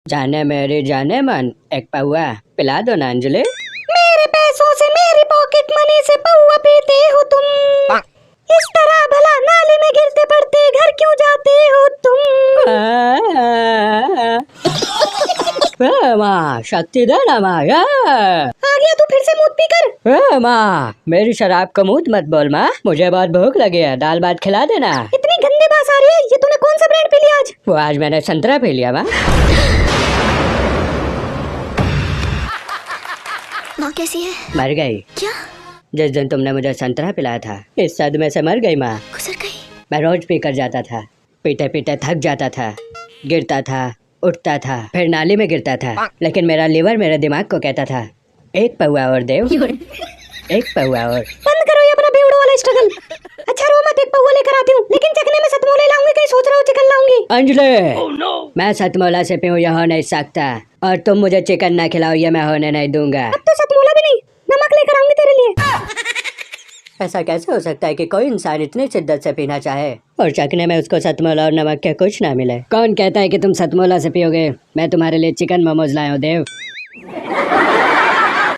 जाने मेरी जाने मन, एक पौआ पिला दो ना अंजलि। मेरे पैसों से, मेरी पॉकेट मनी से पौआ पीते हो तुम। इस तरह भला नाले में गिरते पड़ते घर क्यों जाते हो तुम? माँ शक्ति दे ना माँ। आ गया तू फिर से मूत पीकर। माँ मेरी शराब को मूत मत बोल माँ, मुझे बहुत भूख लगी है, दाल भात खिला देना। इतनी गंदी बात आ रही है, ये तूने कौन सा ब्रांड पी लिया आज? वो आज मैंने संतरा पी लिया माँ। माँ कैसी है? मर गई। क्या? जिस दिन तुमने मुझे संतरा पिलाया था, इस सदमे से मर गई माँ। गुजर गई? मैं रोज पी कर जाता था, पीते पीते थक जाता था, गिरता था, उठता था, फिर नाली में गिरता था, लेकिन मेरा लीवर मेरे दिमाग को कहता था एक पौआ और देव, एक पौआ और। बंद करो ये अपना बेवड़ो वाला स्ट्रगल। अच्छा रो मत, एक पौआ लेकर आती हूँ, लेकिन चखने में सतमोले लाऊंगी, कहीं सोच रहा हूँ चिकन लाऊंगी। अंजलि मैं सतमोला से पीऊँ यह हो नहीं सकता, और तुम मुझे चिकन ना खिलाओ ये मैं होने नहीं दूंगा। अब तो सतमोला भी नहीं, नमक लेकर आऊंगी तेरे लिए। ऐसा कैसे हो सकता है कि कोई इंसान इतनी शिद्दत से पीना चाहे और चखने में उसको सतमोला और नमक के कुछ ना मिले? कौन कहता है कि तुम सतमोला से पियोगे? मैं तुम्हारे लिए चिकन मोमोज लाया हूँ देव।